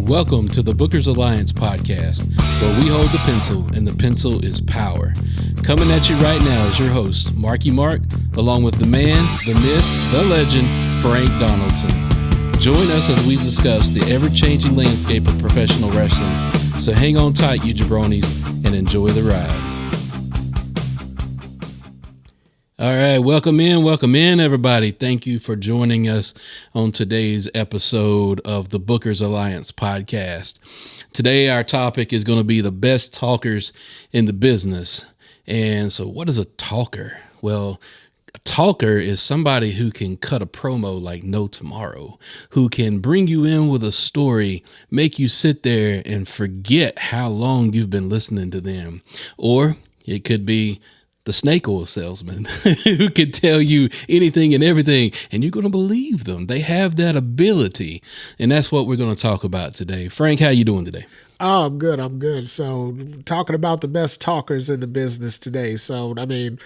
Welcome to the Bookers Alliance podcast, where we hold the pencil and the pencil is power. Coming at you right now is your host, Marky Mark, along with the man, the myth, the legend, Frank Donaldson. Join us as we discuss the ever-changing landscape of professional wrestling. So hang on tight, you jabronis, and enjoy the ride. All right, welcome in, everybody. Thank you for joining us on today's episode of the Bookers Alliance podcast. Today, our topic is going to be the best talkers in the business. And so what is a talker? Well, a talker is somebody who can cut a promo like no tomorrow, who can bring you in with a story, make you sit there and forget how long you've been listening to them. Or it could be the snake oil salesman who can tell you anything and everything, and you're going to believe them. They have that ability, and that's what we're going to talk about today. Frank, how you doing today? Oh, I'm good. So talking about the best talkers in the business today. So, I mean,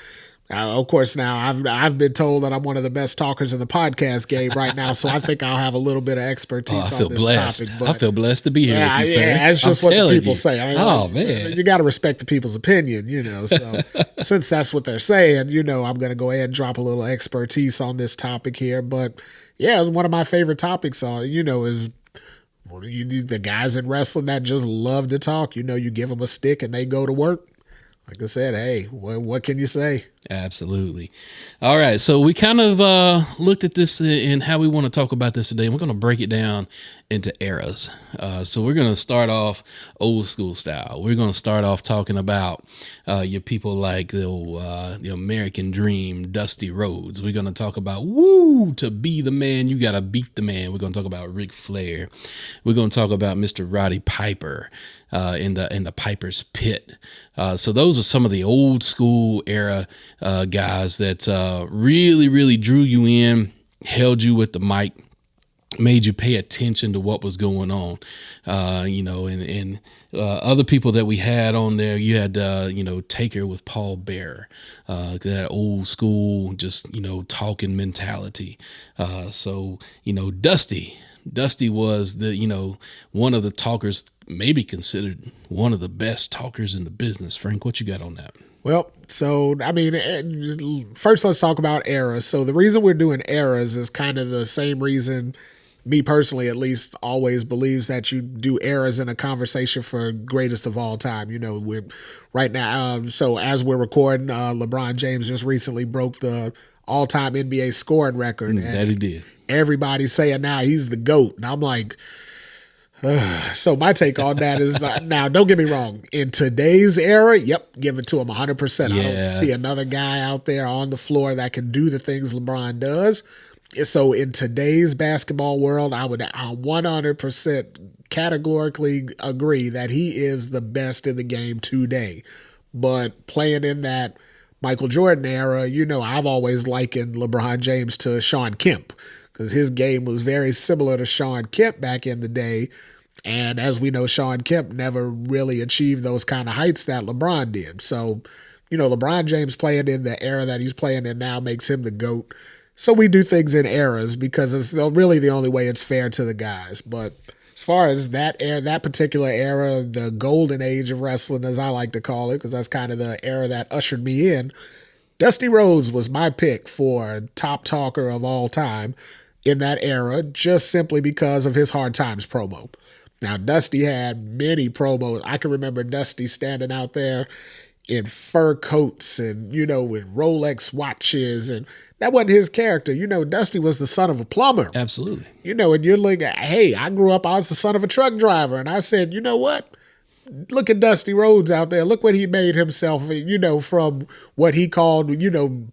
of course, now I've been told that I'm one of the best talkers in the podcast game right now, so I think I'll have a little bit of expertise on this topic. But I feel blessed to be here with you, sir. Yeah, that's just what the people say. Man. You got to respect the people's opinion, So since that's what they're saying, I'm going to go ahead and drop a little expertise on this topic here. But yeah, it's one of my favorite topics. Is the guys in wrestling that just love to talk. You give them a stick and they go to work. Like I said, hey, what can you say? Absolutely. All right. So we kind of looked at this and how we want to talk about this today. And we're going to break it down into eras. So we're going to start off old school style. We're going to start off talking about your people like the American Dream, Dusty Rhodes. We're going to talk about, to be the man, you got to beat the man. We're going to talk about Ric Flair. We're going to talk about Mr. Roddy Piper in the Piper's Pit. So those are some of the old school era guys that really drew you in, held you with the mic, made you pay attention to what was going on. And other people that we had on there, you had, Taker with Paul Bearer, that old school, just, talking mentality. Dusty was one of the talkers, maybe considered one of the best talkers in the business. Frank, what you got on that? Well, so, first let's talk about eras. So the reason we're doing eras is kind of the same reason me personally, at least, always believes that you do eras in a conversation for greatest of all time. We're right now. So as we're recording, LeBron James just recently broke the all-time NBA scoring record. That he did. Everybody's saying now he's the GOAT. And I'm like, so my take on that is, now, don't get me wrong. In today's era, give it to him 100%. Yeah. I don't see another guy out there on the floor that can do the things LeBron does. So in today's basketball world, I would 100% categorically agree that he is the best in the game today. But playing in that Michael Jordan era, I've always likened LeBron James to Shawn Kemp, because his game was very similar to Shawn Kemp back in the day. And as we know, Shawn Kemp never really achieved those kind of heights that LeBron did. So, LeBron James playing in the era that he's playing in now makes him the GOAT. So we do things in eras because it's really the only way it's fair to the guys. But as far as that particular era, the golden age of wrestling, as I like to call it, because that's kind of the era that ushered me in, Dusty Rhodes was my pick for top talker of all time in that era, just simply because of his Hard Times promo. Now, Dusty had many promos. I can remember Dusty standing out there in fur coats and, with Rolex watches, and that wasn't his character. Dusty was the son of a plumber. Absolutely. And you're like, hey, I grew up, I was the son of a truck driver. And I said, you know what? Look at Dusty Rhodes out there. Look what he made himself, from what he called,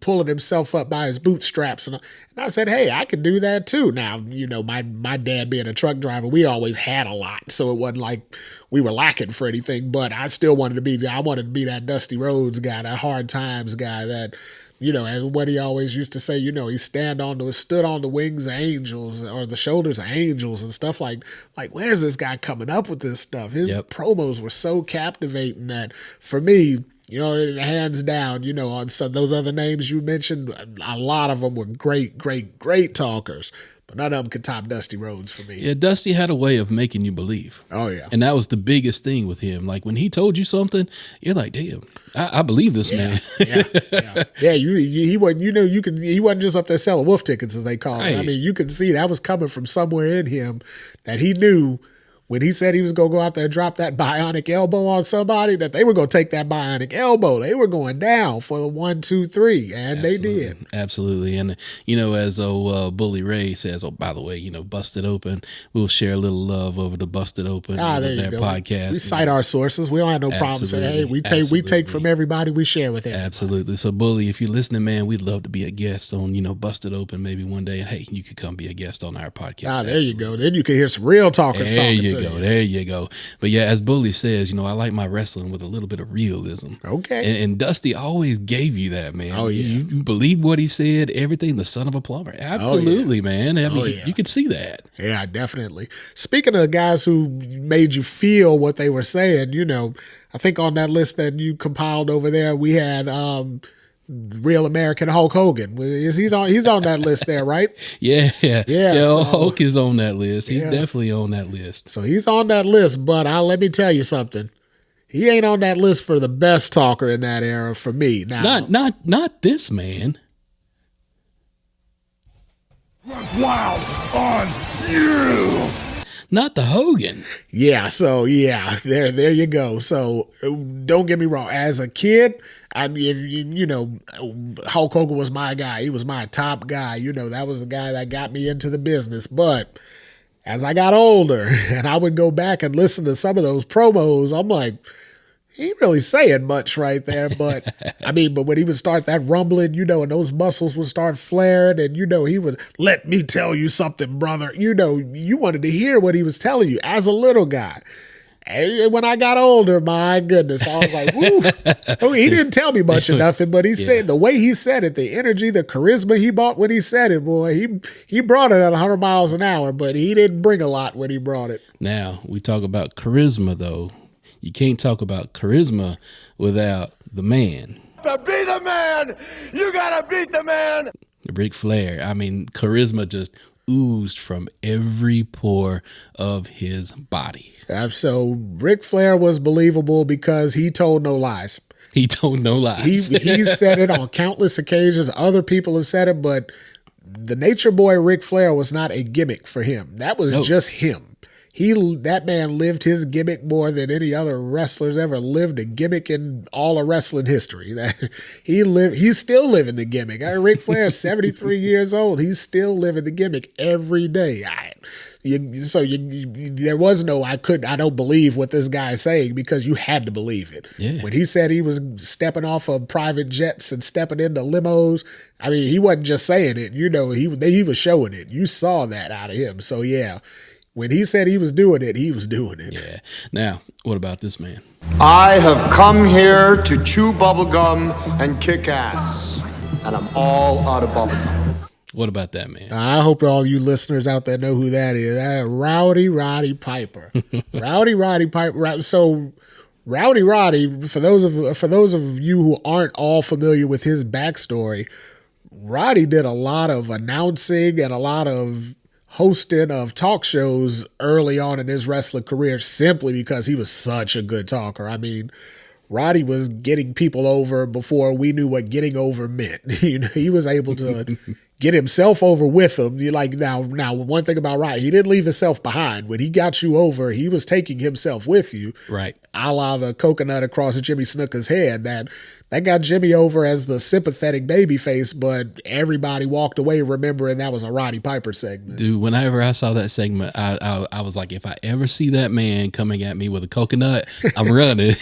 pulling himself up by his bootstraps. And I said, hey, I can do that too. Now, my dad being a truck driver, we always had a lot. So it wasn't like we were lacking for anything, but I still wanted to be that Dusty Rhodes guy, that Hard Times guy that, and what he always used to say, he stood on the wings of angels or the shoulders of angels and stuff like where's this guy coming up with this stuff? His promos were so captivating that for me, hands down, on some those other names you mentioned, a lot of them were great talkers. but none of them could top Dusty Rhodes for me. Yeah, Dusty had a way of making you believe. Oh yeah, and that was the biggest thing with him. Like when he told you something, you're like, damn, I believe this man. Yeah. He wasn't. He wasn't just up there selling wolf tickets, as they call it. Right. I mean, you could see that was coming from somewhere in him that he knew. When he said he was going to go out there and drop that bionic elbow on somebody, that they were going to take that bionic elbow. They were going down for the 1, 2, 3, and Absolutely. they did. Absolutely. And, as Bully Ray says, by the way, Busted Open, we'll share a little love over the Busted Open There you their go. podcast. We cite our sources. We don't have no problem saying, hey, we take from everybody, we share with everybody. Absolutely. So, Bully, if you're listening, man, we'd love to be a guest on, Busted Open maybe one day. And, hey, you could come be a guest on our podcast. There you go. Then you can hear some real talkers talking to you. There you go. But yeah, as Bully says, I like my wrestling with a little bit of realism. Okay. And Dusty always gave you that, man. Oh, yeah. You believe what he said, everything, the son of a plumber. Absolutely, man. I mean, you could see that. Yeah, definitely. Speaking of guys who made you feel what they were saying, I think on that list that you compiled over there, we had Real American Hulk Hogan. He's on that list there, right? Yeah. So, Hulk is on that list. He's definitely on that list. So he's on that list, but let me tell you something. He ain't on that list for the best talker in that era for me. Now, not this man. Runs wild on you. Not the Hogan. Yeah, so there you go. So don't get me wrong. As a kid, Hulk Hogan was my guy. He was my top guy. That was the guy that got me into the business. But as I got older and I would go back and listen to some of those promos, I'm like, he ain't really saying much right there, but but when he would start that rumbling, and those muscles would start flaring, and he would, let me tell you something, brother. You wanted to hear what he was telling you as a little guy. And when I got older, my goodness, I was like, woo. He didn't tell me much of nothing, but he said the way he said it, the energy, the charisma he brought when he said it, boy, he brought it at 100 miles an hour, but he didn't bring a lot when he brought it. Now, we talk about charisma, though. You can't talk about charisma without the man. To be the man, you gotta beat the man. Ric Flair. I mean, charisma just oozed from every pore of his body. So Ric Flair was believable because he told no lies. He told no lies. He said it on countless occasions. Other people have said it, but the Nature Boy Ric Flair was not a gimmick for him. That was just him. That man lived his gimmick more than any other wrestlers ever lived a gimmick in all of wrestling history. He's still living the gimmick. Ric Flair is 73 years old. He's still living the gimmick every day. There was no, I don't believe what this guy is saying, because you had to believe it. Yeah. When he said he was stepping off of private jets and stepping into limos, he wasn't just saying it. He was showing it. You saw that out of him. So yeah. When he said he was doing it, he was doing it. Yeah. Now, what about this man? I have come here to chew bubblegum and kick ass. And I'm all out of bubblegum. What about that man? I hope all you listeners out there know who that is. Rowdy Roddy Piper. Rowdy Piper. So Rowdy Roddy, for those of you who aren't all familiar with his backstory, Roddy did a lot of announcing and a lot of hosting of talk shows early on in his wrestling career, simply because he was such a good talker. Roddy was getting people over before we knew what getting over meant. He was able to get himself over with them. Now, one thing about Roddy, he didn't leave himself behind. When he got you over, he was taking himself with you. Right. A la the coconut across Jimmy Snuka's head. That got Jimmy over as the sympathetic babyface, but everybody walked away remembering that was a Roddy Piper segment. Dude, whenever I saw that segment, I was like, if I ever see that man coming at me with a coconut, I'm running.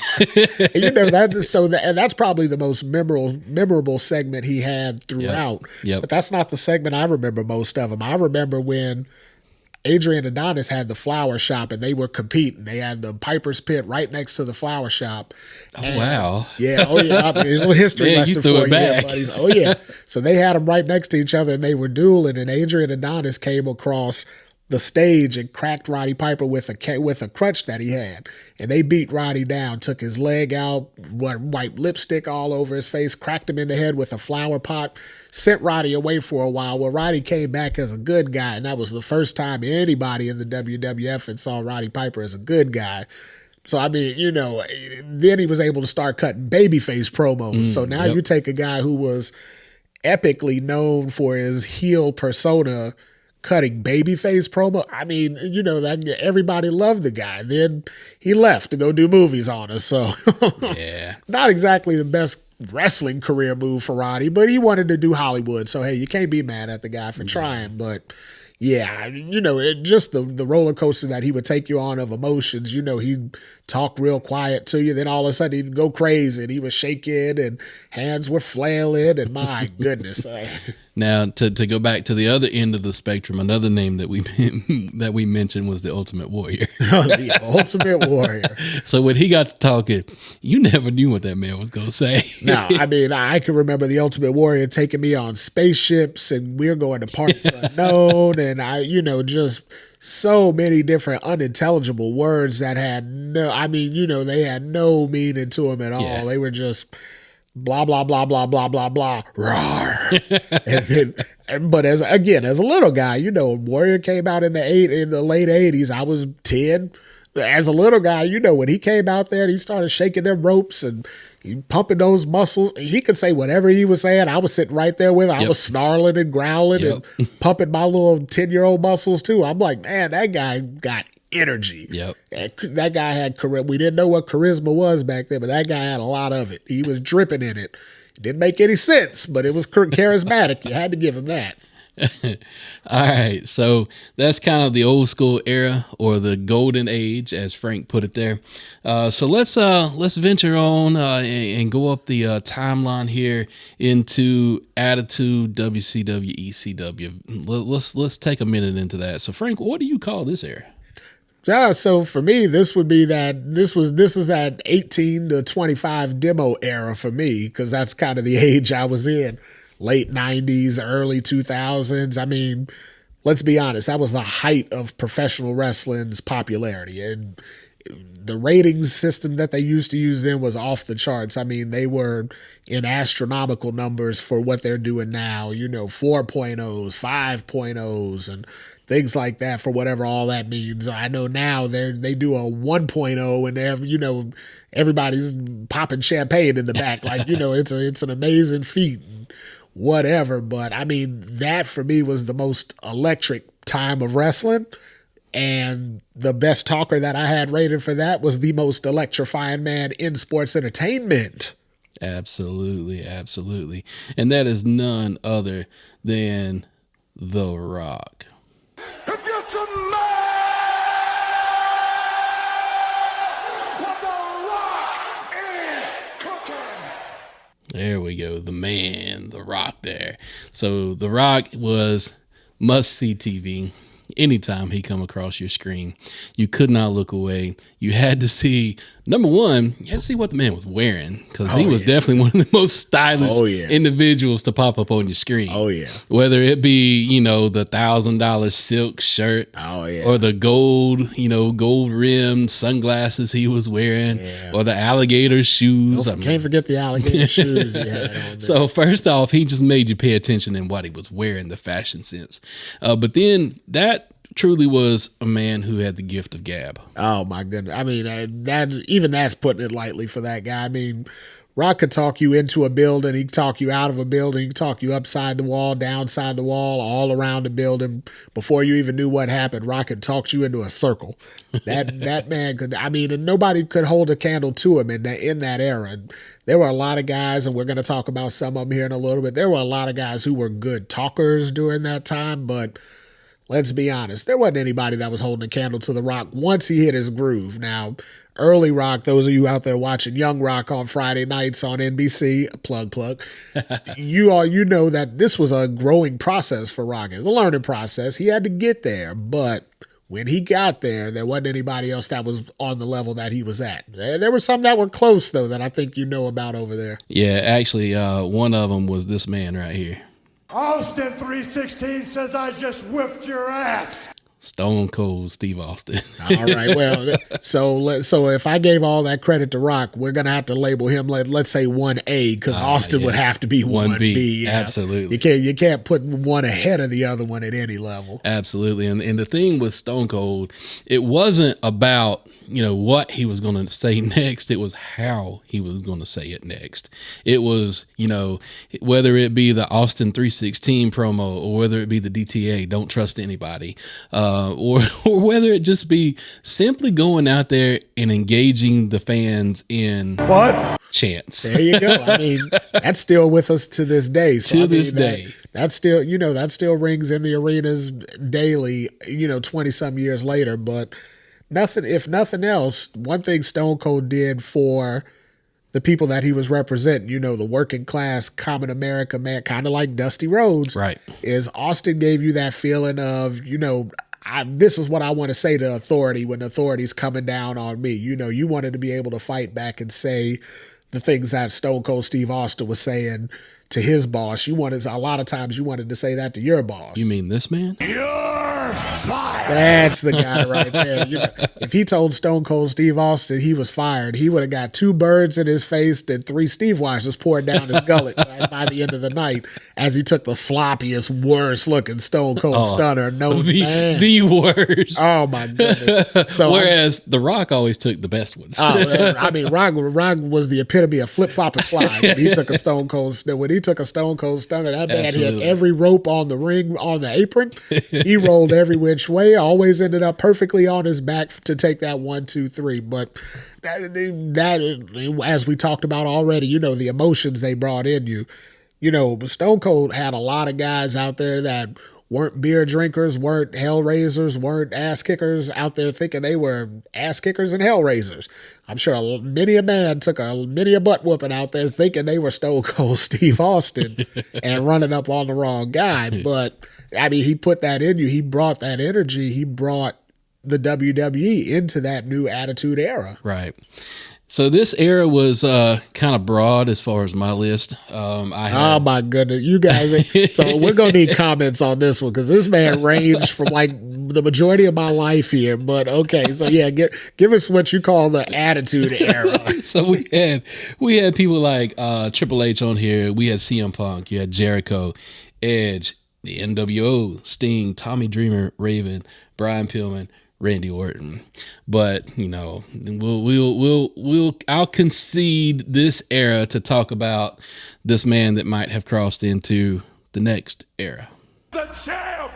And that's probably the most memorable segment he had throughout. Yep. But that's not the segment I remember most of them. I remember when Adrian Adonis had the flower shop and they were competing. They had the Piper's Pit right next to the flower shop. Wow. Yeah. Oh, yeah. There's a little history lesson for you there, buddies. Oh, yeah. So they had them right next to each other and they were dueling, and Adrian Adonis came across the stage and cracked Roddy Piper with a crutch that he had. And they beat Roddy down, took his leg out, wiped lipstick all over his face, cracked him in the head with a flower pot, sent Roddy away for a while. Well, Roddy came back as a good guy, and that was the first time anybody in the WWF had saw Roddy Piper as a good guy. So, I mean, you know, then he was able to start cutting babyface promos. So now you take a guy who was epically known for his heel persona cutting babyface promo. I mean, you know, that everybody loved the guy. Then he left to go do movies on us. So Yeah. not exactly the best wrestling career move for Roddy, but he wanted to do Hollywood. So, hey, you can't be mad at the guy for trying. But yeah, you know, just the roller coaster that he would take you on of emotions. You know, he'd talk real quiet to you. Then all of a sudden he'd go crazy and he was shaking and hands were flailing. And my goodness. Now, to go back to the other end of the spectrum, another name that we mentioned was the Ultimate Warrior. The Ultimate Warrior. So when he got to talking, you never knew what that man was going to say. No, I mean, I can remember the Ultimate Warrior taking me on spaceships and we were going to parts unknown. And just so many different unintelligible words that had they had no meaning to them at all. Yeah. They were just blah, blah, blah, blah, blah, blah, blah, rawr. But as a little guy, you know, Warrior came out in the late 80s. I was 10. As a little guy, you know, when he came out there and he started shaking them ropes and he pumping those muscles, he could say whatever he was saying. I was sitting right there with him. I was snarling and growling and pumping my little 10-year-old muscles too. I'm like, man, that guy got energy. Yep. That guy had charisma. We didn't know what charisma was back then, but that guy had a lot of it. He was dripping in it. It didn't make any sense, but it was charismatic. You had to give him that. All right, so that's kind of the old school era or the golden age, as Frank put it there. So let's venture on and go up the timeline here into Attitude, WCW, ECW. Let's take a minute into that. So Frank, what do you call this era? Yeah, so for me, this would be this is that 18 to 25 demo era for me, because that's kind of the age I was in. Late 90s, early 2000s. I mean, let's be honest, that was the height of professional wrestling's popularity. And the ratings system that they used to use then was off the charts. I mean, they were in astronomical numbers for what they're doing now, you know, 4.0s, 5.0s, and things like that, for whatever all that means. I know now they do a 1.0 and they have, you know, everybody's popping champagne in the back. Like, you know, it's an amazing feat. Whatever, but I mean, that for me was the most electric time of wrestling, and the best talker that I had rated for that was the most electrifying man in sports entertainment. Absolutely, absolutely. And that is none other than The Rock. If you're some man, what The Rock is cooking. There we go. The man, The Rock there. So The Rock was must-see TV. Anytime he come across your screen, you could not look away. You had to see, number one, you had to see what the man was wearing, because he was definitely one of the most stylish individuals to pop up on your screen. Oh, yeah. Whether it be, you know, the $1,000 silk shirt or the gold rimmed sunglasses he was wearing or the alligator shoes. Can't forget the alligator shoes he had on there. So first off, he just made you pay attention in what he was wearing, the fashion sense. But then that truly was a man who had the gift of gab. Oh my goodness! I mean, that's putting it lightly for that guy. I mean, Rock could talk you into a building, he could talk you out of a building, he could talk you upside the wall, downside the wall, all around the building. Before you even knew what happened, Rock could talk you into a circle. That man could. I mean, and nobody could hold a candle to him in that era. There were a lot of guys, and we're going to talk about some of them here in a little bit. There were a lot of guys who were good talkers during that time, but let's be honest, there wasn't anybody that was holding a candle to The Rock once he hit his groove. Now, early Rock, those of you out there watching Young Rock on Friday nights on NBC, plug, you know that this was a growing process for Rock. It was a learning process. He had to get there, but when he got there, there wasn't anybody else that was on the level that he was at. There were some that were close, though, that I think you know about over there. Yeah, actually, one of them was this man right here. Austin 316 says I just whipped your ass. Stone Cold Steve Austin. All right. Well, so if I gave all that credit to Rock, we're gonna have to label him, let's say 1A, because Austin would have to be 1B. Yeah. Absolutely. You can't put one ahead of the other one at any level. Absolutely. And the thing with Stone Cold, it wasn't about, what he was going to say next. It was how he was going to say it next. It was, whether it be the Austin 316 promo or whether it be the DTA, don't trust anybody, or whether it just be simply going out there and engaging the fans in chants. There you go. I mean, that's still with us to this day. So, day. That still, that still rings in the arenas daily, 20 some years later. But if nothing else, one thing Stone Cold did for the people that he was representing, the working class, common America man, kind of like Dusty Rhodes, right, is Austin gave you that feeling of, this is what I want to say to authority when authority's coming down on me. You wanted to be able to fight back and say the things that Stone Cold Steve Austin was saying to his boss. A lot of times you wanted to say that to your boss. You mean this man? You're fired. That's the guy right there. If he told Stone Cold Steve Austin he was fired, he would have got 2 birds in his face and 3 Steve Weisers poured down his gullet by the end of the night as he took the sloppiest, worst looking Stone Cold Stunner. The worst. Oh my goodness. So whereas The Rock always took the best ones. Rock was the epitome of flip flop and fly. When he took a Stone Cold Stunner, that man hit every rope on the ring, on the apron. He rolled every which way. Always ended up perfectly on his back to take that 1, 2, 3. But that, as we talked about already, the emotions they brought in you. Stone Cold had a lot of guys out there that weren't beer drinkers, weren't hellraisers, weren't ass kickers out there thinking they were ass kickers and hellraisers. I'm sure many a man took many a butt whooping out there thinking they were Stone Cold Steve Austin and running up on the wrong guy. But he put that in you. He brought that energy. He brought the WWE into that new Attitude Era. Right. So this era was kind of broad as far as my list. Oh my goodness, you guys! So we're gonna need comments on this one because this man ranged from like the majority of my life here. But okay, so yeah, give us what you call the Attitude Era. So we had people like Triple H on here. We had CM Punk. You had Jericho, Edge, the NWO, Sting, Tommy Dreamer, Raven, Brian Pillman, Randy Orton. But I'll concede this era to talk about this man that might have crossed into the next era. The champ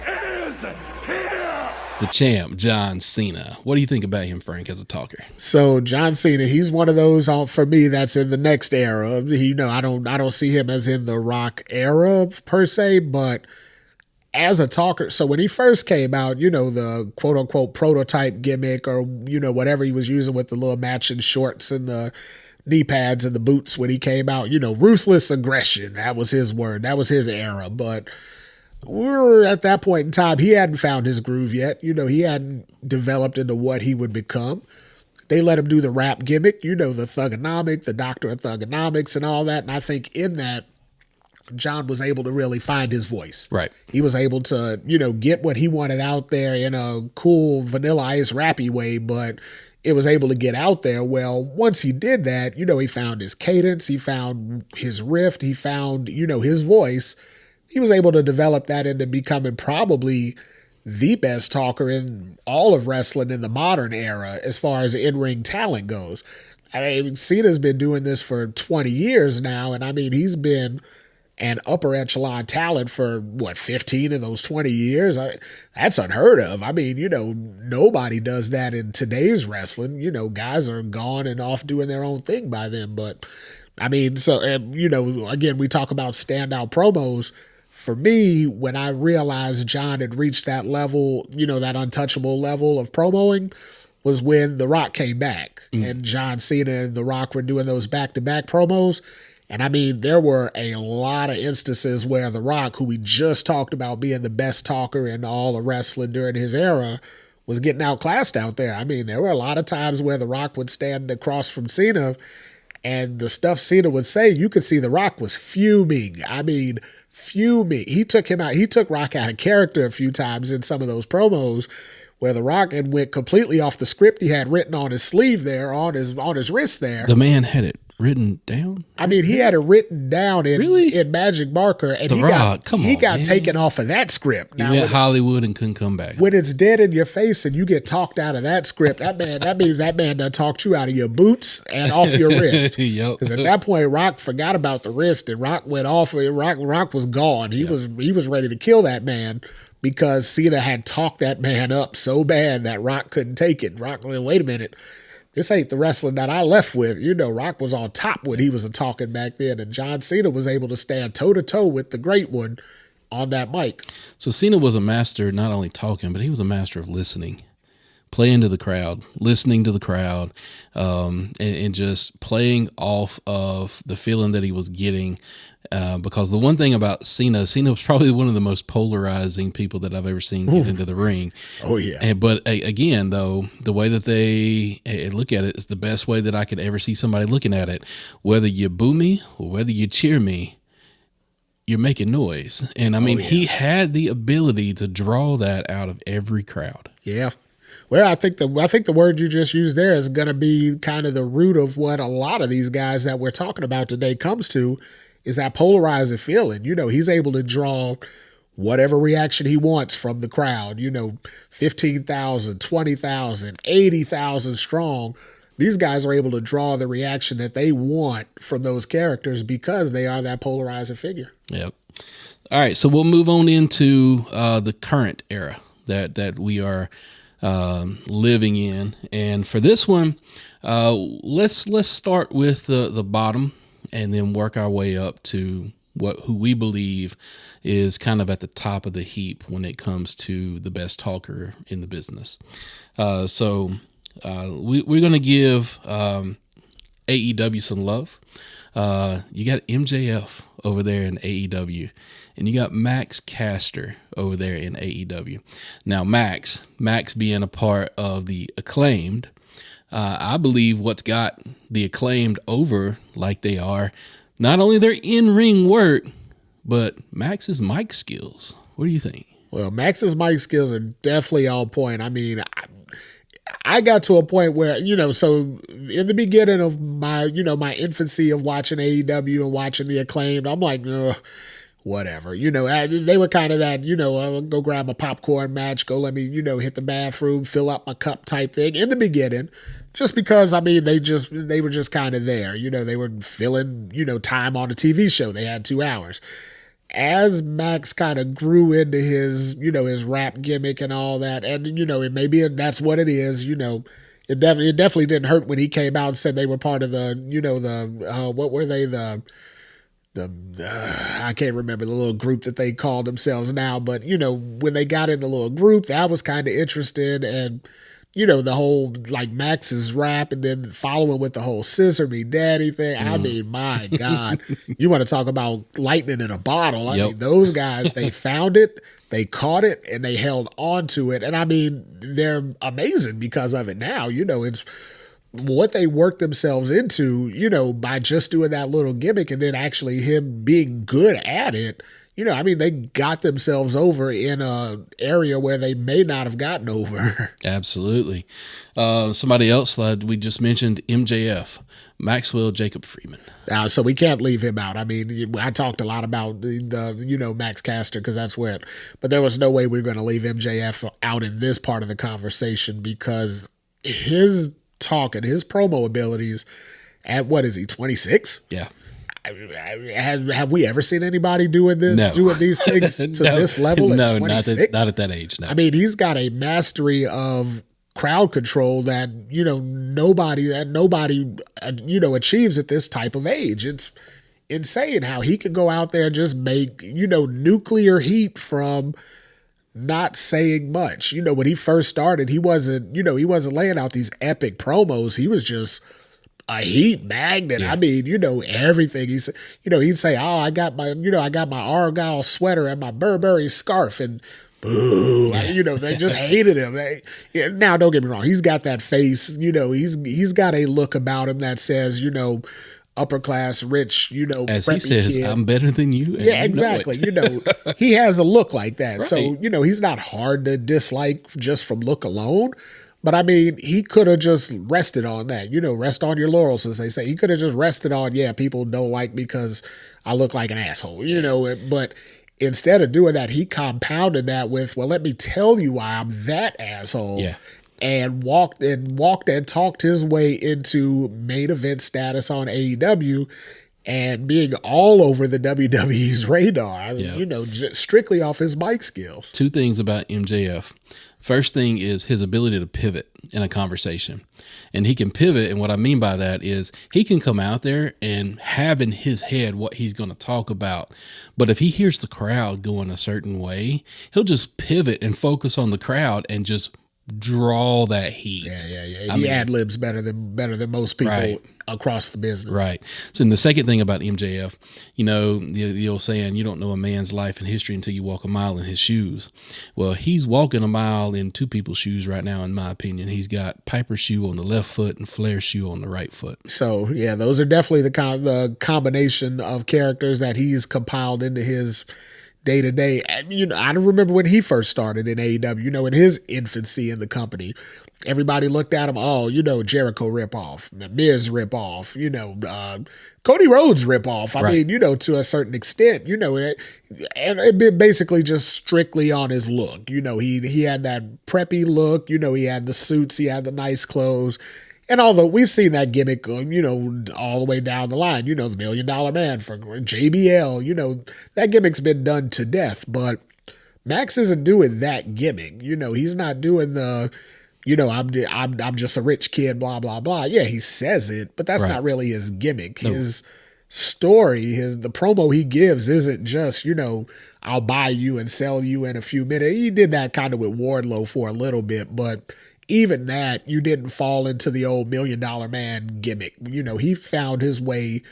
is here. The champ, John Cena. What do you think about him, Frank, as a talker? So John Cena, he's one of those for me that's in the next era. I don't see him as in the Rock era per se, but as a talker, so when he first came out, the quote unquote prototype gimmick or, whatever he was using with the little matching shorts and the knee pads and the boots when he came out, ruthless aggression. That was his word. That was his era. But we're at that point in time, he hadn't found his groove yet. He hadn't developed into what he would become. They let him do the rap gimmick, the Thugonomic, the Doctor of Thugonomics and all that. And I think in that, John was able to really find his voice. Right. He was able to, get what he wanted out there in a cool Vanilla Ice rappy way, but it was able to get out there. Well, once he did that, he found his cadence, he found his riff, he found, his voice. He was able to develop that into becoming probably the best talker in all of wrestling in the modern era as far as in-ring talent goes. Cena's been doing this for 20 years now, and he's been an upper echelon talent for 15 of those 20 years. That's unheard of. Nobody does that in today's wrestling. Guys are gone and off doing their own thing by then. But again, we talk about standout promos. For me, when I realized John had reached that level, that untouchable level of promoing, was when The Rock came back and John Cena and The Rock were doing those back-to-back promos. And there were a lot of instances where The Rock, who we just talked about being the best talker in all of wrestling during his era, was getting outclassed out there. There were a lot of times where The Rock would stand across from Cena and the stuff Cena would say, you could see The Rock was fuming. fuming. He took him out. He took Rock out of character a few times in some of those promos where The Rock had went completely off the script he had written on his sleeve there, on his wrist there. The man had it written down. I mean, he had it written down in magic marker, and The Rock, he got taken off of that script. He went Hollywood and couldn't come back. When it's dead in your face and you get talked out of that script, that means that man done talked you out of your boots and off your wrist. Yep. Because at that point, Rock forgot about the wrist, and Rock went off. Rock was gone. He was ready to kill that man because Cena had talked that man up so bad that Rock couldn't take it. Rock, wait a minute. This ain't the wrestling that I left with. You know, Rock was on top when he was talking back then, and John Cena was able to stand toe-to-toe with the great one on that mic. So Cena was a master, not only talking, but he was a master of listening, playing to the crowd, listening to the crowd, and just playing off of the feeling that he was getting. Because the one thing about Cena was probably one of the most polarizing people that I've ever seen get into the ring. Oh, yeah. But again, though, the way that they look at it is the best way that I could ever see somebody looking at it. Whether you boo me or whether you cheer me, you're making noise. And I mean, he had the ability to draw that out of every crowd. Yeah. Well, I think the word you just used there is going to be kind of the root of what a lot of these guys that we're talking about today comes to, is that polarizing feeling. You know, he's able to draw whatever reaction he wants from the crowd, 15,000, 20,000, 80,000 strong. These guys are able to draw the reaction that they want from those characters because they are that polarizing figure. Yep. All right, so we'll move on into the current era that we are living in. And for this one, let's start with the bottom and then work our way up to who we believe is kind of at the top of the heap when it comes to the best talker in the business. So we're going to give AEW some love. You got MJF over there in AEW, and you got Max Caster over there in AEW. Now, Max being a part of the Acclaimed, I believe what's got the Acclaimed over like they are, not only their in-ring work, but Max's mic skills. What do you think? Well, Max's mic skills are definitely on point. I mean, I got to a point where, so in the beginning of my, my infancy of watching AEW and watching the Acclaimed, I'm like, whatever. They were kind of that, I'll go grab a popcorn match, go let me, hit the bathroom, fill up my cup type thing in the beginning, just because, I mean, they were just kind of there. They were filling, time on a TV show. They had 2 hours. As Max kind of grew into his, his rap gimmick and all that, and, maybe that's what it is, it definitely didn't hurt when he came out and said they were part of the, what were they, I can't remember the little group that they called themselves now, but, when they got in the little group, that was kind of interesting, and, the whole, like, Max's rap and then following with the whole Scissor Me Daddy thing. I mean, my God. You want to talk about lightning in a bottle. I mean, those guys, they found it, they caught it, and they held on to it. And, I mean, they're amazing because of it now. It's what they worked themselves into, by just doing that little gimmick and then actually him being good at it. I mean, they got themselves over in a area where they may not have gotten over. Absolutely. Somebody else we just mentioned, MJF, Maxwell Jacob Freeman. So we can't leave him out. I mean, I talked a lot about the Max Caster because that's where but there was no way we were going to leave MJF out in this part of the conversation because his talk and his promo abilities at, what is he, 26? Yeah. Have we ever seen anybody doing these things to this level at 26? Not at that age. No. I mean, he's got a mastery of crowd control that nobody achieves at this type of age. It's insane how he could go out there and just make nuclear heat from not saying much. When he first started, he wasn't laying out these epic promos. He was just a heat magnet. Yeah. I mean, everything. He'd say, "Oh, I got my Argyle sweater and my Burberry scarf," and boo, they just hated him. Now, don't get me wrong, he's got that face. He's got a look about him that says, upper class, rich, As he preppy says, kid. I'm better than you. And Yeah, you know exactly. it. He has a look like that. Right. So, he's not hard to dislike just from look alone. But I mean, he could have just rested on that, rest on your laurels, as they say. He could have just rested on, yeah, people don't like me because I look like an asshole, but instead of doing that, he compounded that with, well, let me tell you why I'm that asshole. Yeah. And walked and talked his way into main event status on AEW and being all over the WWE's radar. I mean, just strictly off his mic skills. Two things about MJF. First thing is his ability to pivot in a conversation. And he can pivot, and what I mean by that is he can come out there and have in his head what he's going to talk about. But if he hears the crowd going a certain way, he'll just pivot and focus on the crowd and just draw that heat. Yeah. He ad-libs better than most people across the business. Right. So, and the second thing about MJF, the old saying, you don't know a man's life and history until you walk a mile in his shoes. Well, he's walking a mile in two people's shoes right now, in my opinion. He's got Piper's shoe on the left foot and Flair's shoe on the right foot. So, yeah, those are definitely the combination of characters that he's compiled into his day-to-day. And, I don't remember when he first started in AEW, in his infancy in the company. Everybody looked at him, Jericho ripoff, Miz ripoff, Cody Rhodes ripoff. I mean, to a certain extent, and it been basically just strictly on his look. He had that preppy look, he had the suits, he had the nice clothes. And although we've seen that gimmick, all the way down the line, the $1 Million Man for JBL, that gimmick's been done to death. But Max isn't doing that gimmick. He's not doing the, I'm just a rich kid, blah, blah, blah. Yeah, he says it, but that's not really his gimmick. No. His story, the promo he gives isn't just, I'll buy you and sell you in a few minutes. He did that kind of with Wardlow for a little bit, but even that, you didn't fall into the old $1 Million Man gimmick. He found his way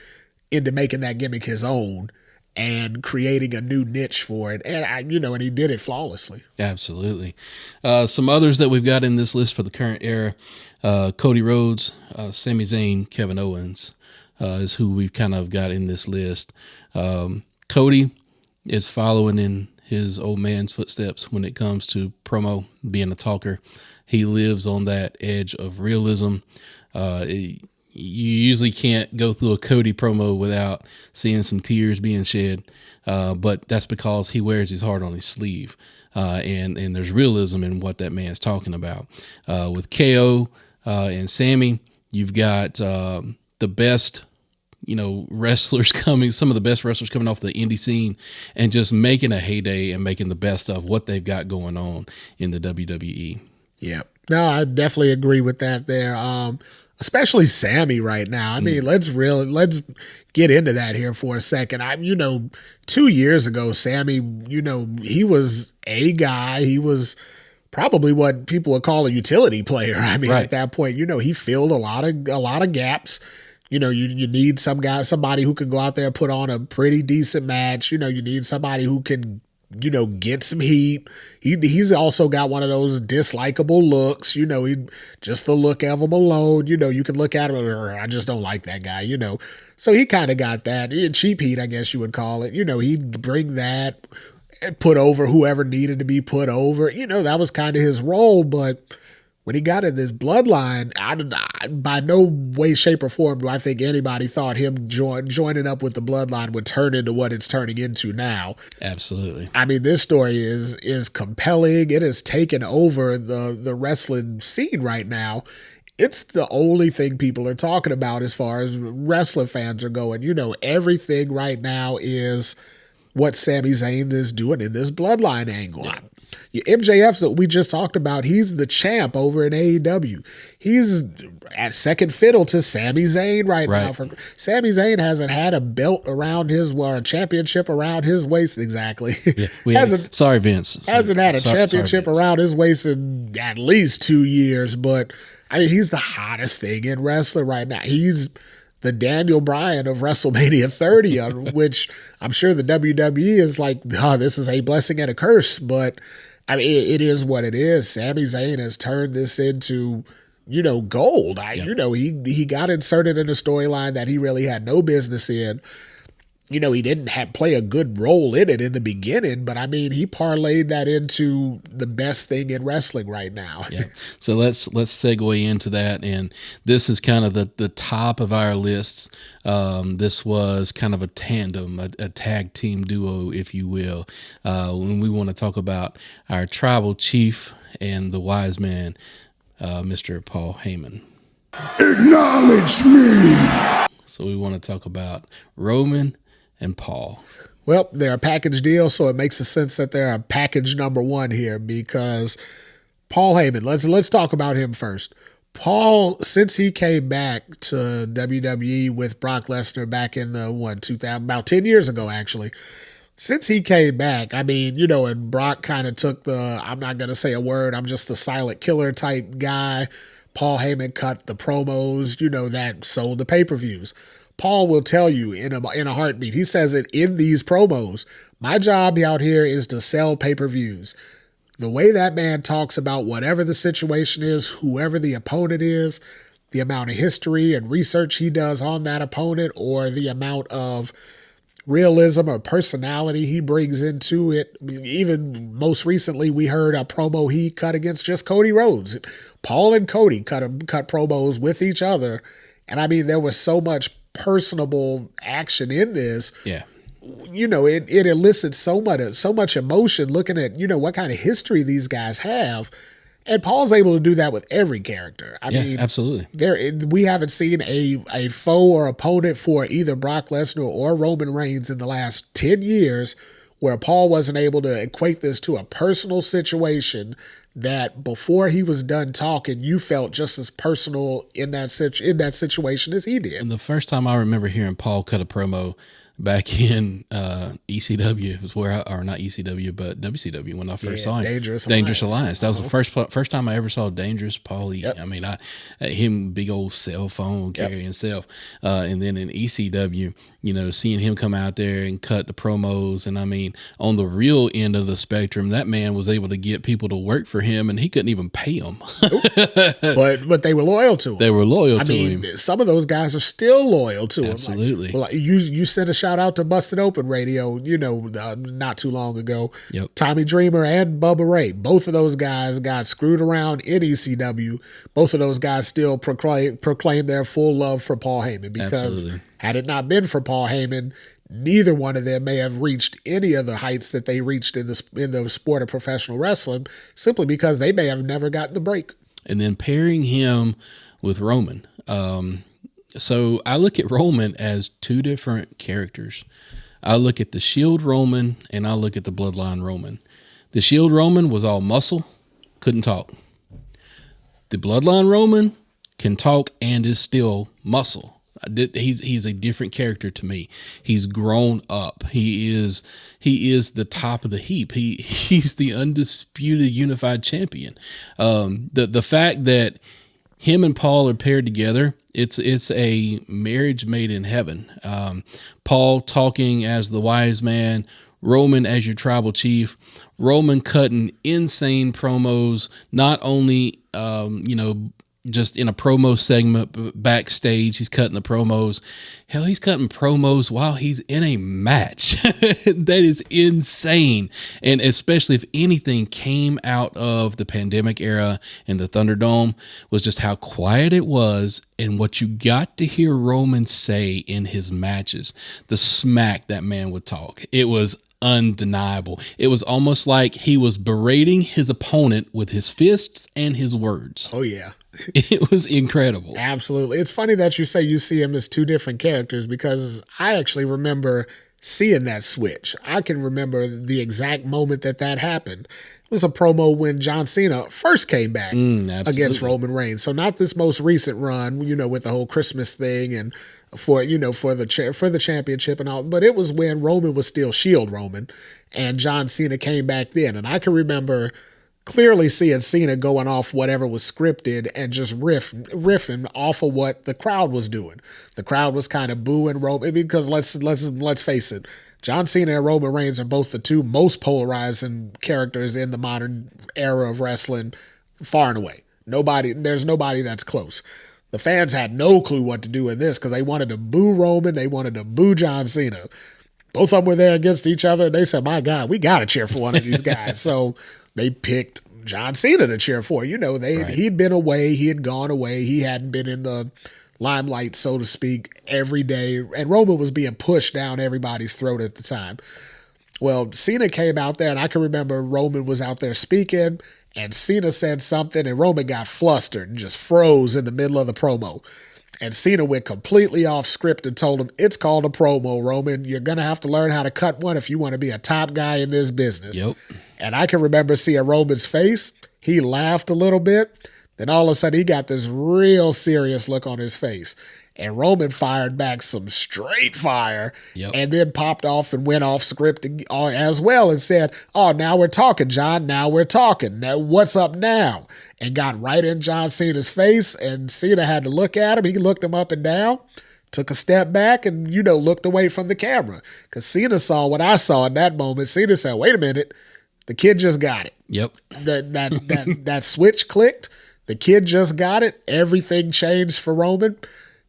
into making that gimmick his own and creating a new niche for it. And and he did it flawlessly. Absolutely. Some others that we've got in this list for the current era, Cody Rhodes, Sami Zayn, Kevin Owens is who we've kind of got in this list. Cody is following in his old man's footsteps when it comes to promo, being a talker. He lives on that edge of realism. You usually can't go through a Cody promo without seeing some tears being shed, but that's because he wears his heart on his sleeve, and there's realism in what that man's talking about. With KO and Sammy, you've got the best wrestlers coming, some of the best wrestlers coming off the indie scene and just making a heyday and making the best of what they've got going on in the WWE. Yeah, no, I definitely agree with that there. Especially Sammy right now. I mean, let's get into that here for a second. 2 years ago, Sammy, he was a guy. He was probably what people would call a utility player. I mean, at that point, he filled a lot of gaps. You need somebody who can go out there and put on a pretty decent match. You need somebody who can get some heat. He's also got one of those dislikable looks. He just the look of him alone. You can look at him and I just don't like that guy. So he kind of got that cheap heat, I guess you would call it. He'd bring that, put over whoever needed to be put over. That was kind of his role. But when he got in this bloodline, by no way, shape, or form do I think anybody thought him joining up with the bloodline would turn into what it's turning into now. Absolutely. I mean, this story is compelling. It has taken over the wrestling scene right now. It's the only thing people are talking about as far as wrestling fans are going. Everything right now is what Sami Zayn is doing in this bloodline angle. Yeah. MJF that we just talked about, he's the champ over in AEW. He's at second fiddle to Sami Zayn right now. Sami Zayn hasn't had a belt around a championship around his waist exactly. Yeah, sorry, Vince. Hasn't had a championship around his waist in at least 2 years, but I mean, he's the hottest thing in wrestling right now. He's the Daniel Bryan of WrestleMania 30, on which I'm sure the WWE is like, this is a blessing and a curse, but I mean, it is what it is. Sami Zayn has turned this into, gold. He got inserted in a storyline that he really had no business in. He didn't play a good role in it in the beginning, but I mean, he parlayed that into the best thing in wrestling right now. Yeah. So let's segue into that, and this is kind of the top of our lists. This was kind of a tandem, a tag team duo, if you will, when we want to talk about our tribal chief and the wise man, Mr. Paul Heyman. Acknowledge me. So we want to talk about Roman and Paul. Well, they're a package deal, so it makes sense that they're a package number one here, because Paul Heyman, let's talk about him first. Paul, since he came back to WWE with Brock Lesnar back in the 2000, about 10 years ago actually. Since he came back, I mean, and Brock kind of took I'm not going to say a word, I'm just the silent killer type guy. Paul Heyman cut the promos, that sold the pay-per-views. Paul will tell you in a heartbeat. He says it in these promos. My job out here is to sell pay-per-views. The way that man talks about whatever the situation is, whoever the opponent is, the amount of history and research he does on that opponent, or the amount of realism or personality he brings into it. Even most recently, we heard a promo he cut against just Cody Rhodes. Paul and Cody cut promos with each other. And I mean, there was so much personable action in this. Yeah. It elicits so much emotion looking at, what kind of history these guys have. And Paul's able to do that with every character. I mean, absolutely. We haven't seen a foe or opponent for either Brock Lesnar or Roman Reigns in the last 10 years where Paul wasn't able to equate this to a personal situation that before he was done talking, you felt just as personal in that situation as he did. And the first time I remember hearing Paul cut a promo back in ECW was not ECW, but WCW when I first saw him. Dangerous Alliance. That was the first time I ever saw Dangerous Paul. I mean, him big old cell phone carrying self, and then in ECW, seeing him come out there and cut the promos, and I mean, on the real end of the spectrum, that man was able to get people to work for him, and he couldn't even pay them. but they were loyal to him. They were loyal to him. Some of those guys are still loyal to him. Absolutely. Like, you sent a shout out to Busted Open Radio, not too long ago. Yep. Tommy Dreamer and Bubba Ray, both of those guys got screwed around in ECW. Both of those guys still proclaim their full love for Paul Heyman, because had it not been for Paul Heyman, neither one of them may have reached any of the heights that they reached in the sport of professional wrestling, simply because they may have never gotten the break. And then pairing him with Roman. So I look at Roman as two different characters. I look at the Shield Roman and I look at the Bloodline Roman. The Shield Roman was all muscle, couldn't talk. The Bloodline Roman can talk and is still muscle. He's a different character to me. He's grown up. He is the top of the heap. He's the undisputed unified champion. The fact that him and Paul are paired together, it's a marriage made in heaven. Paul talking as the wise man, Roman as your tribal chief, Roman cutting insane promos, not only, just in a promo segment, but backstage, he's cutting the promos. Hell, he's cutting promos while he's in a match. That is insane. And especially if anything came out of the pandemic era and the Thunderdome, was just how quiet it was and what you got to hear Roman say in his matches. The smack that man would talk. It was undeniable. It was almost like he was berating his opponent with his fists and his words. Oh, yeah. It was incredible. Absolutely. It's funny that you say you see him as two different characters, because I actually remember seeing that switch. I can remember the exact moment that happened. It was a promo when John Cena first came back against Roman Reigns. So not this most recent run, with the whole Christmas thing and for the championship and all, but it was when Roman was still Shield Roman and John Cena came back then. And I can remember clearly seeing Cena going off whatever was scripted and just riffing off of what the crowd was doing. The crowd was kind of booing Roman, because let's face it, John Cena and Roman Reigns are both the two most polarizing characters in the modern era of wrestling, far and away. There's nobody that's close. The fans had no clue what to do in this because they wanted to boo Roman. They wanted to boo John Cena. Both of them were there against each other. And they said, my God, we got to cheer for one of these guys. So they picked John Cena to cheer for. He'd been away. He had gone away. He hadn't been in the limelight, so to speak, every day. And Roman was being pushed down everybody's throat at the time. Well, Cena came out there, and I can remember Roman was out there speaking, and Cena said something, and Roman got flustered and just froze in the middle of the promo. And Cena went completely off script and told him, it's called a promo, Roman. You're going to have to learn how to cut one if you want to be a top guy in this business. Yep. And I can remember seeing Roman's face. He laughed a little bit. Then all of a sudden, he got this real serious look on his face. And Roman fired back some straight fire and then popped off and went off script as well and said, oh, now we're talking, John. Now we're talking. Now, what's up now? And got right in John Cena's face. And Cena had to look at him. He looked him up and down, took a step back and, looked away from the camera. Because Cena saw what I saw in that moment. Cena said, wait a minute. The kid just got it. Yep. That switch clicked. The kid just got it. Everything changed for Roman.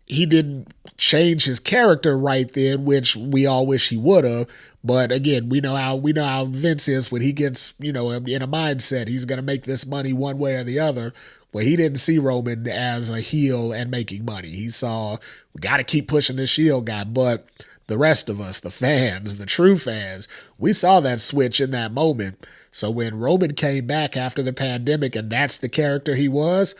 He didn't change his character right then, which we all wish he would have. But again, we know how Vince is when he gets, in a mindset, he's going to make this money one way or the other. Well, he didn't see Roman as a heel and making money. He saw, we got to keep pushing this Shield guy. But the rest of us, the fans, the true fans, we saw that switch in that moment. So when Roman came back after the pandemic and that's the character he was,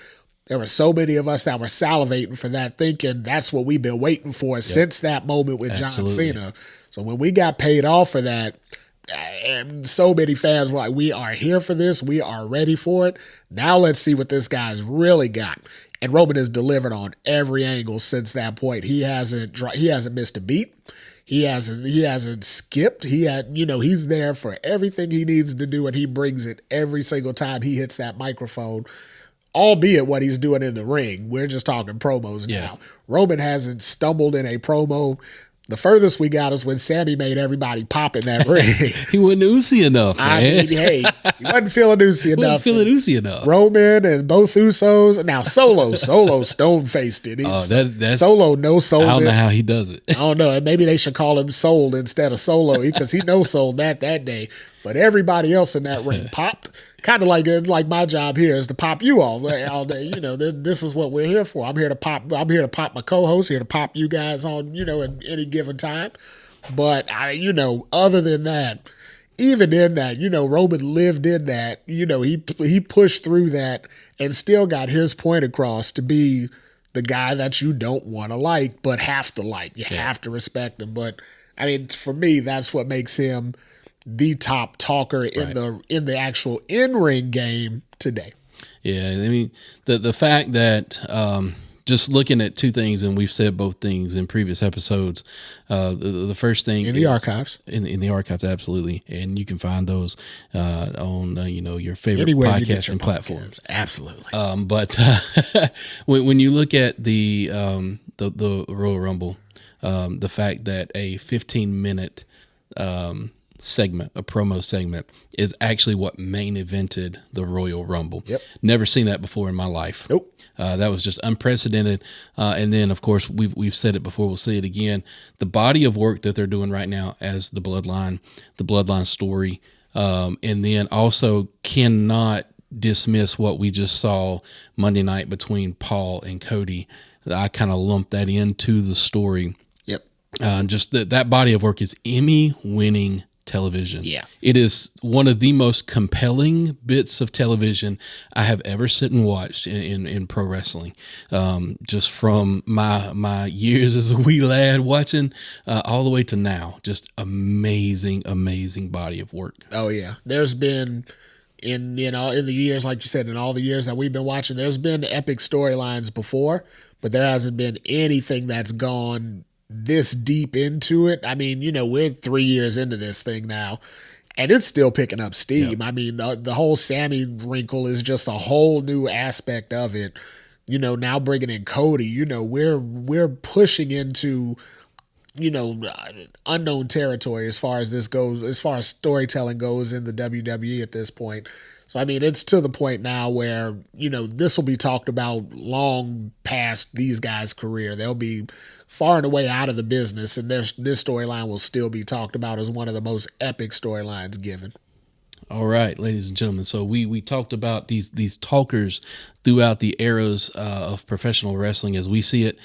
there were so many of us that were salivating for that, thinking that's what we've been waiting for since that moment with Absolutely. John Cena. So when we got paid off for that, and so many fans were like, we are here for this. We are ready for it. Now let's see what this guy's really got. And Roman has delivered on every angle since that point. He hasn't missed a beat. He hasn't skipped. He's there for everything he needs to do, and he brings it every single time he hits that microphone. Albeit what he's doing in the ring. We're just talking promos now. Roman hasn't stumbled in a promo. The furthest we got is when Sammy made everybody pop in that ring. He wasn't oozy enough, man. I mean, hey, he wasn't feeling oozy enough. Enough. Roman and both Usos. Now, Solo stone-faced it. That's Solo no-sold I don't know it. how he does it. I don't know. Maybe they should call him Sold instead of Solo because he no-sold that day. But everybody else in that ring popped. Kind of like it's like my job here is to pop you all day. This is what we're here for. I'm here to pop my co-host, here to pop you guys on, at any given time. But other than that, even in that, Roman lived in that. He pushed through that and still got his point across to be the guy that you don't want to like, but have to like. You have to respect him. But I mean, for me, that's what makes him the top talker in the actual in-ring game today. Yeah, I mean, the fact that just looking at two things, and we've said both things in previous episodes. The first thing in the archives, in the archives, absolutely, and you can find those on your favorite anywhere you get your podcasting platforms. Absolutely. But when you look at the Royal Rumble, the fact that a 15-minute segment, a promo segment, is actually what main evented the Royal Rumble. Yep. Never seen that before in my life. Nope. That was just unprecedented. And then, of course, we've said it before. We'll say it again. The body of work that they're doing right now as the Bloodline story, and then also cannot dismiss what we just saw Monday night between Paul and Cody. I kind of lumped that into the story. Yep. Just that body of work is Emmy-winning television. Yeah. It is one of the most compelling bits of television I have ever sit and watched in pro wrestling. Just from my years as a wee lad watching all the way to now, just amazing body of work. Oh yeah. There's been in the years, like you said, in all the years that we've been watching, there's been epic storylines before, but there hasn't been anything that's gone this deep into it. I mean, we're 3 years into this thing now, and it's still picking up steam. Yep. I mean, the whole Sammy wrinkle is just a whole new aspect of it. Now bringing in Cody, we're pushing into unknown territory as far as this goes, as far as storytelling goes in the WWE at this point. So, I mean, it's to the point now where, this will be talked about long past these guys' career. They'll be far and away out of the business, and this storyline will still be talked about as one of the most epic storylines given. All right, ladies and gentlemen. So we talked about these talkers throughout the eras of professional wrestling as we see it.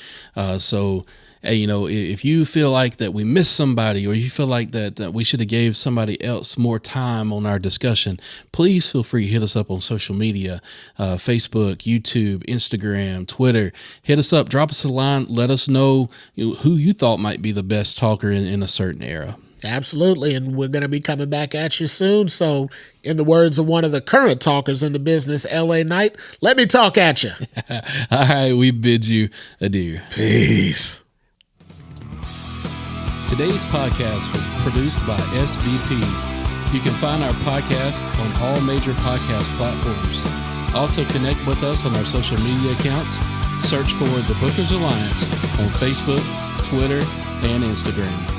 So, hey, if you feel like that we missed somebody, or you feel like that we should have gave somebody else more time on our discussion, please feel free to hit us up on social media, Facebook, YouTube, Instagram, Twitter. Hit us up, drop us a line, let us know who you thought might be the best talker in a certain era. Absolutely, and we're going to be coming back at you soon. So, in the words of one of the current talkers in the business, LA Knight, let me talk at you. All right, we bid you adieu. Peace. Today's podcast was produced by SBP. You can find our podcast on all major podcast platforms. Also connect with us on our social media accounts. Search for The Bookers Alliance on Facebook, Twitter, and Instagram.